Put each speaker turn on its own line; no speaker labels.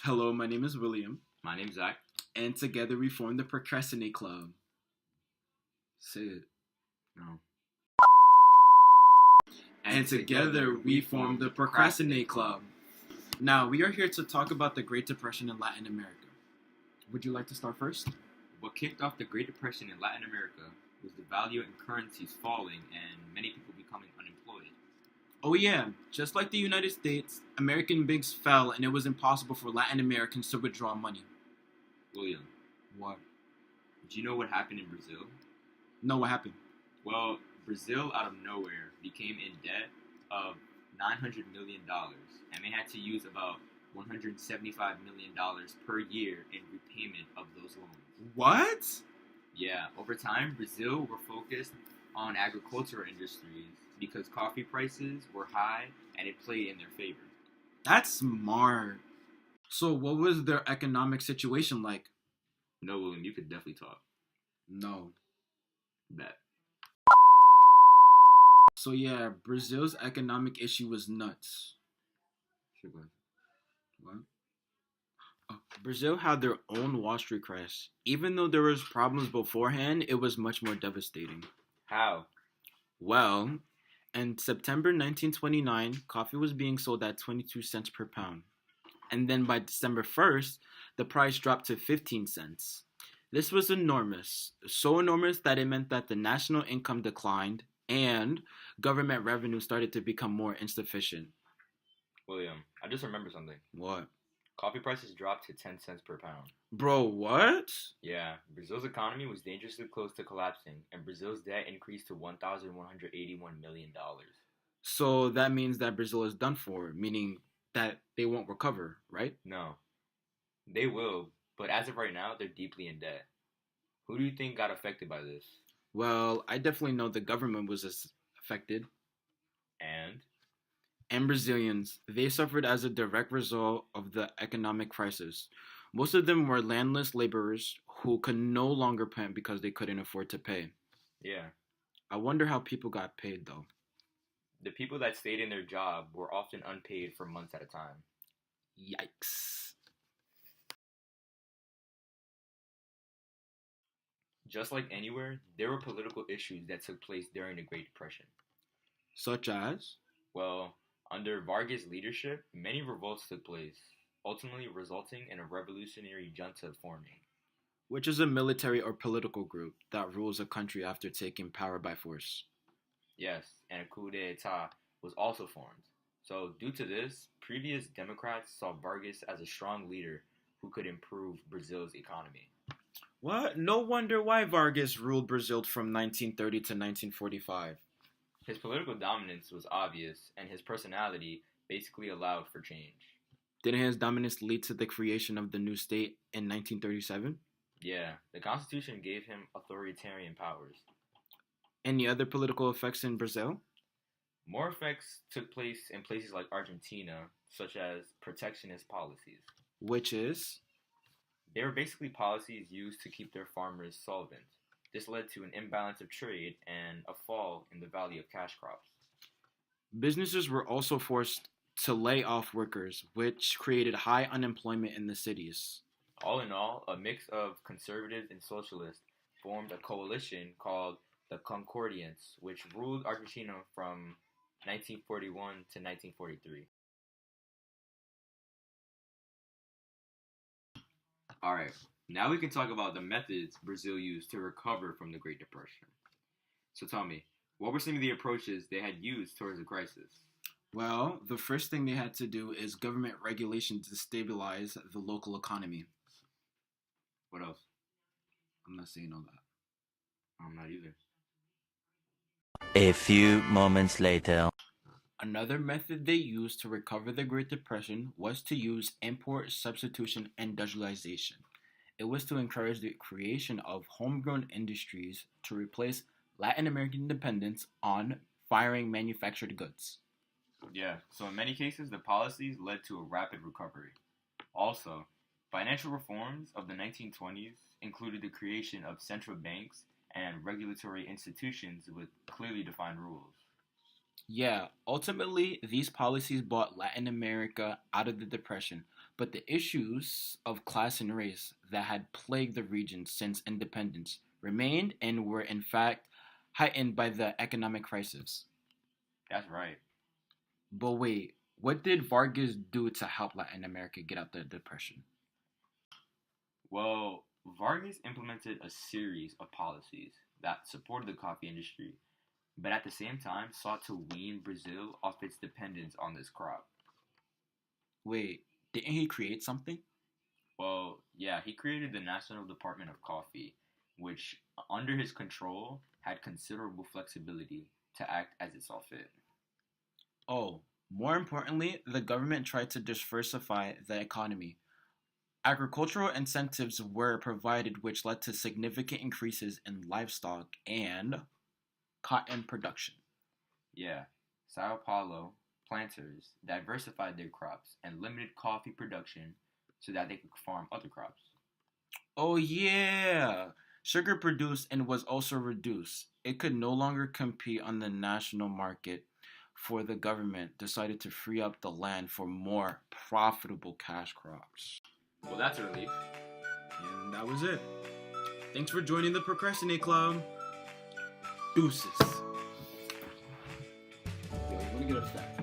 Hello, my name is William,
My name's Zach.
and together we form the Procrastinate Club. Say it.
No.
And together we form the Procrastinate Club. Now, we are here to talk about the Great Depression in Latin America. Would you like to start first?
What kicked off the Great Depression in Latin America was the value in currencies falling and many people becoming unemployed.
Oh yeah, just like the United States, American bigs fell and it was impossible for Latin Americans to withdraw money.
William,
What?
do you know what happened in Brazil?
No, what happened?
Well, Brazil out of nowhere became in debt of $900 million, and they had to use about $175 million per year in repayment of those loans.
What?
Yeah, over time, Brazil were focused on agricultural industries because coffee prices were high and it played in their favor.
That's smart. So, what was their economic situation like?
No, William, you could definitely talk.
No.
Bet.
So yeah, Brazil's economic issue was nuts.
Sure, go ahead.
What? Oh, Brazil had their own Wall Street crash. Even though there was problems beforehand, it was much more devastating.
How?
Well, in September 1929, coffee was being sold at 22 cents per pound. And then by December 1st, the price dropped to 15 cents. This was enormous. So enormous that it meant that the national income declined and government revenue started to become more insufficient.
William, I just remembered something.
What?
Coffee prices dropped to 10 cents per pound.
Bro, what?
Yeah, Brazil's economy was dangerously close to collapsing, and Brazil's debt increased to $1,181 million.
So that means that Brazil is done for, meaning that they won't recover, right?
No, they will, but as of right now, they're deeply in debt. Who do you think got affected by this?
Well, I definitely know the government was affected.
And?
And Brazilians, they suffered as a direct result of the economic crisis. Most of them were landless laborers who could no longer pay because they couldn't afford to pay.
Yeah,
I wonder how people got paid though.
the people that stayed in their job were often unpaid for months at a time.
Yikes.
Just like anywhere, there were political issues that took place during the Great Depression.
Such as?
Well, under Vargas' leadership, many revolts took place, ultimately resulting in a revolutionary junta forming.
Which is a military or political group that rules a country after taking power by force.
Yes, and a coup d'etat was also formed. So, due to this, previous Democrats saw Vargas as a strong leader who could improve Brazil's economy.
What? No wonder why Vargas ruled Brazil from 1930 to 1945.
His political dominance was obvious, and his personality basically allowed for change.
Didn't his dominance lead to the creation of the new state in 1937?
Yeah, the Constitution gave him authoritarian powers.
Any other political effects in Brazil?
More effects took place in places like Argentina, such as protectionist policies.
Which is?
They were basically policies used to keep their farmers solvent. This led to an imbalance of trade and a fall in the value of cash crops.
Businesses were also forced to lay off workers, which created high unemployment in the cities.
All in all, a mix of conservatives and socialists formed a coalition called the Concordians, which ruled Argentina from 1941 to 1943. Alright, now we can talk about the methods Brazil used to recover from the Great Depression. So tell me, what were some of the approaches they had used towards the crisis?
Well, the first thing they had to do is government regulation to stabilize the local economy.
What else?
I'm not saying all that.
I'm not either.
A few moments later.
Another method they used to recover the Great Depression was to use import substitution and industrialization. It was to encourage the creation of homegrown industries to replace Latin American dependence on firing manufactured goods.
Yeah, so in many cases, the policies led to a rapid recovery. Also, financial reforms of the 1920s included the creation of central banks and regulatory institutions with clearly defined rules.
Yeah, ultimately, these policies brought Latin America out of the Depression, but the issues of class and race that had plagued the region since independence remained and were in fact heightened by the economic crisis.
That's right.
But wait, what did Vargas do to help Latin America get out the depression?
Well, Vargas implemented a series of policies that supported the coffee industry, but at the same time sought to wean Brazil off its dependence on this crop.
Wait, didn't he create something?
Well, yeah, he created the National Department of Coffee, which, under his control, had considerable flexibility to act as it saw fit.
Oh, more importantly, the government tried to diversify the economy. Agricultural incentives were provided, which led to significant increases in livestock and cotton production.
Yeah, Sao Paulo planters diversified their crops and limited coffee production so that they could farm other crops.
Oh, yeah! Sugar produced and was also reduced. It could no longer compete on the national market, for the government decided to free up the land for more profitable cash crops.
Well, that's a relief.
And that was it. Thanks for joining the Procrastinate Club. Deuces. Yo, you want to get upset?